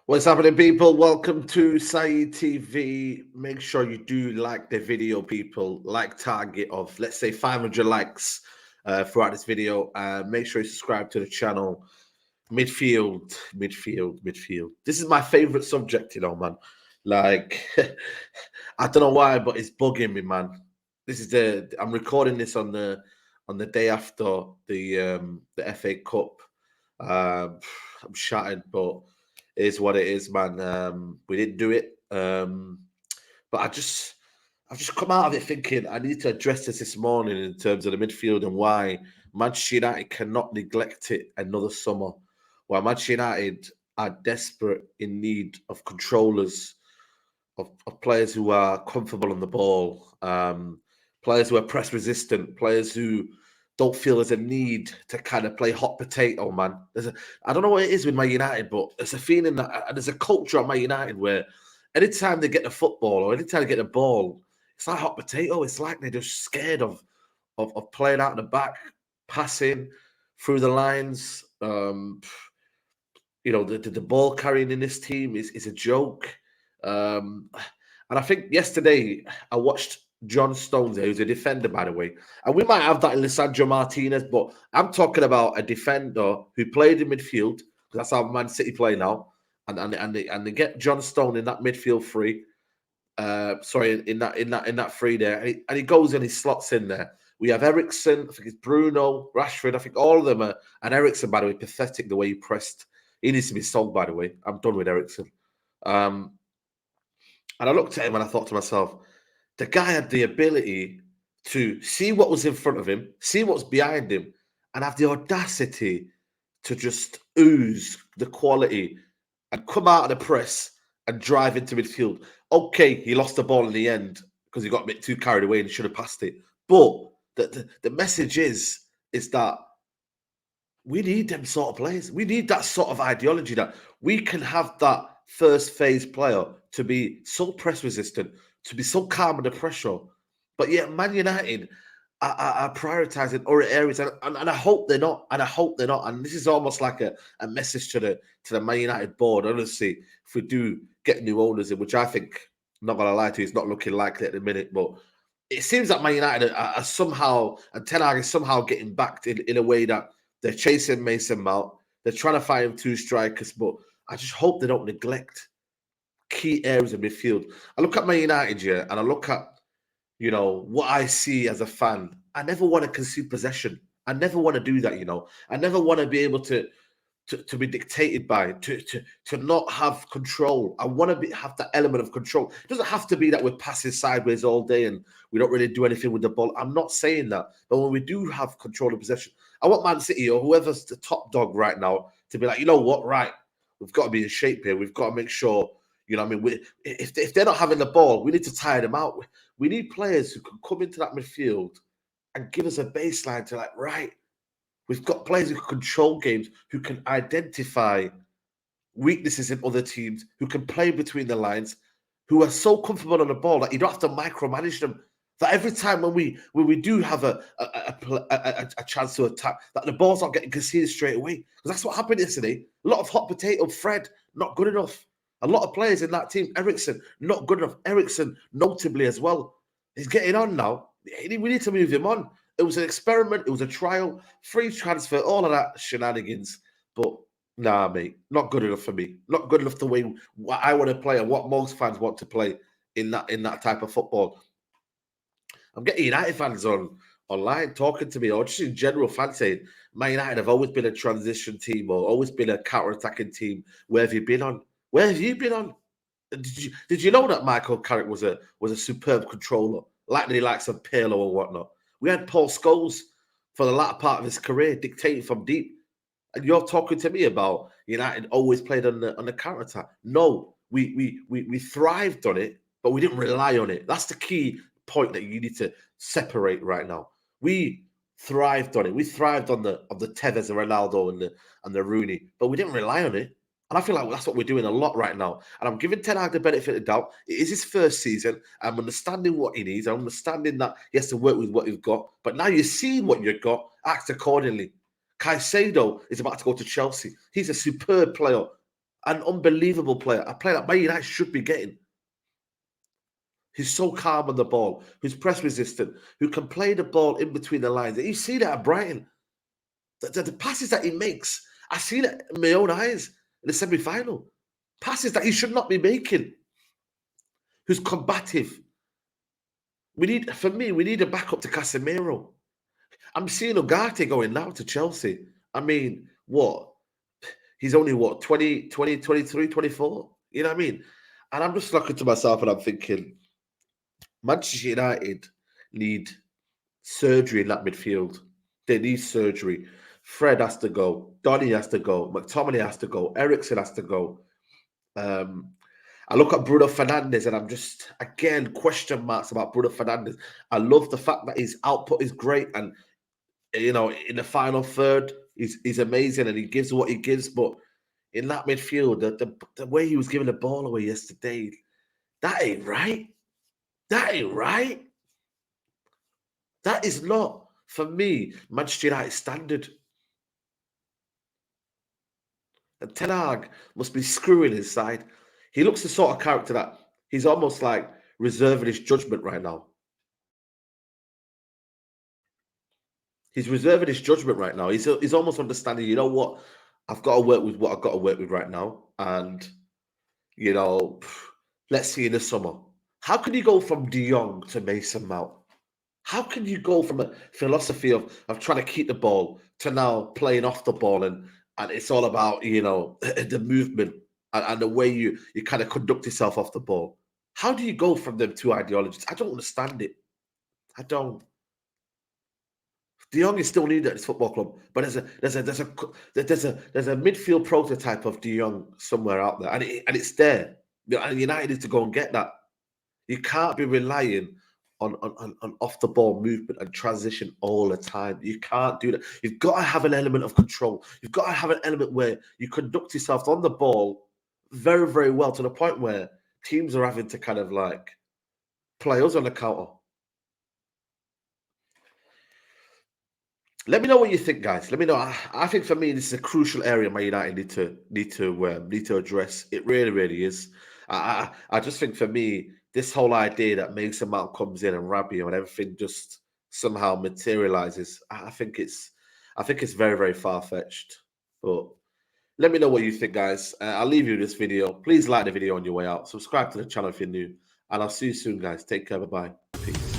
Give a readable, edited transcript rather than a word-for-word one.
What's happening, people? Welcome to Saeed TV. Make sure you do like the video, people. Like target of, let's say, 500 likes throughout this video. Make sure you subscribe to the channel. Midfield. This is my favorite subject, man. Like, I don't know why, but it's bugging me, man. I'm recording this on the day after the FA Cup. I'm shattered, but it is what it is, man. We didn't do it, but I've just come out of it thinking I need to address this morning in terms of the midfield and why Manchester United cannot neglect it another summer. Why Manchester United are desperate in need of controllers, of players who are comfortable on the ball, players who are press resistant, players who don't feel there's a need to kind of play hot potato, man. I don't know what it is with Man United, but there's a feeling that there's a culture at Man United where anytime they get the football or anytime they get the ball, it's like hot potato. It's like they're just scared of playing out the back, passing through the lines. The ball carrying in this team is a joke. And I think yesterday I watched John Stones, who's a defender, by the way. And we might have that in Lisandro Martinez, but I'm talking about a defender who played in midfield, because that's how Man City play now. And they get John Stone in that midfield free. In that free there, and he goes and he slots in there. We have Ericsson, I think it's Bruno, Rashford, I think all of them are, and Ericsson, by the way, pathetic the way he pressed. He needs to be sold, by the way. I'm done with Ericsson. And I looked at him and I thought to myself, the guy had the ability to see what was in front of him, see what's behind him, and have the audacity to just ooze the quality and come out of the press and drive into midfield. Okay, he lost the ball in the end because he got a bit too carried away and should have passed it. But the message is that we need them sort of players. We need that sort of ideology that we can have that first phase player to be so press resistant, to be so calm under pressure. But yet, Man United are prioritizing other areas, and I hope they're not. And I hope they're not. And this is almost like a message to the Man United board. Honestly, if we do get new owners in, which I think, I'm not gonna lie to you, it's not looking likely at the minute, but it seems that Man United are somehow, and Ten Hag is somehow getting backed in a way that they're chasing Mason Mount. They're trying to find him two strikers, but I just hope they don't neglect key areas of midfield. I look at Man United here, and I look at what I see as a fan. I never want to concede possession. I never want to do that. I never want to be able to be dictated by, to not have control. I want to have that element of control. It doesn't have to be that we're passing sideways all day and we don't really do anything with the ball. I'm not saying that. But when we do have control of possession, I want Man City or whoever's the top dog right now to be like, you know what, right, we've got to be in shape here. We've got to make sure, if they're not having the ball, we need to tire them out. We need players who can come into that midfield and give us a baseline to right, we've got players who can control games, who can identify weaknesses in other teams, who can play between the lines, who are so comfortable on the ball that you don't have to micromanage them. That every time when we do have a chance to attack, that the ball's not getting conceded straight away. Because that's what happened yesterday. A lot of hot potato. Fred, not good enough. A lot of players in that team. Ericsson, not good enough. Ericsson, notably as well. He's getting on now. We need to move him on. It was an experiment. It was a trial. Free transfer. All of that shenanigans. But nah, mate. Not good enough for me. Not good enough the way what I want to play and what most fans want to play in that type of football. I'm getting United fans online talking to me, or just in general fans saying, Man United have always been a transition team or always been a counter-attacking team. Where have you been on? Where have you been on? Did you know that Michael Carrick was a superb controller, like the likes of Pirlo or whatnot? We had Paul Scholes for the latter part of his career, dictating from deep. And you're talking to me about United always played on the counter-attack. No, we thrived on it, but we didn't rely on it. That's the key point that you need to separate right now. We thrived on it. We thrived on the Tevez, the Ronaldo, and the Rooney, but we didn't rely on it. And I feel like that's what we're doing a lot right now. And I'm giving Ten Hag the benefit of the doubt. It is his first season. I'm understanding what he needs. I'm understanding that he has to work with what he's got. But now you've seen what you've got. Act accordingly. Caicedo is about to go to Chelsea. He's a superb player. An unbelievable player. A player that Man United should be getting. Who's so calm on the ball, who's press resistant, who can play the ball in between the lines. You see that at Brighton. The passes that he makes, I seen it in my own eyes in the semi-final. Passes that he should not be making. Who's combative. We need a backup to Casemiro. I'm seeing Ugarte going now to Chelsea. I mean, what? He's only, what, 20, 23, 24? You know what I mean? And I'm just looking to myself and I'm thinking, Manchester United need surgery in that midfield. They need surgery. Fred has to go. Donny has to go. McTominay has to go. Eriksen has to go. I look at Bruno Fernandes and I'm just, again, question marks about Bruno Fernandes. I love the fact that his output is great and, you know, in the final third, he's amazing and he gives what he gives. But in that midfield, the way he was giving the ball away yesterday, that ain't right. That ain't right. That is not, for me, Manchester United standard. And Ten Hag must be screwing inside. He looks the sort of character that he's almost like reserving his judgment right now. He's reserving his judgment right now. He's almost understanding, you know what? I've got to work with what I've got to work with right now. And, you know, let's see in the summer. How can you go from De Jong to Mason Mount? How can you go from a philosophy of trying to keep the ball to now playing off the ball and it's all about, you know, the movement and the way you kind of conduct yourself off the ball? How do you go from them two ideologies? I don't understand it. I don't. De Jong is still needed at this football club, but there's a midfield prototype of De Jong somewhere out there, and it's there. And United need to go and get that. You can't be relying on off the ball movement and transition all the time. You can't do that. You've got to have an element of control. You've got to have an element where you conduct yourself on the ball very, very well to the point where teams are having to kind of like play us on the counter. Let me know what you think, guys. Let me know. I think for me, this is a crucial area Man United need to address. It really, really is. I just think for me, this whole idea that Mason Mount comes in and Rabiot and everything just somehow materializes. I think it's very, very far fetched. But let me know what you think, guys. I'll leave you this video. Please like the video on your way out. Subscribe to the channel if you're new, and I'll see you soon, guys. Take care. Bye bye. Peace.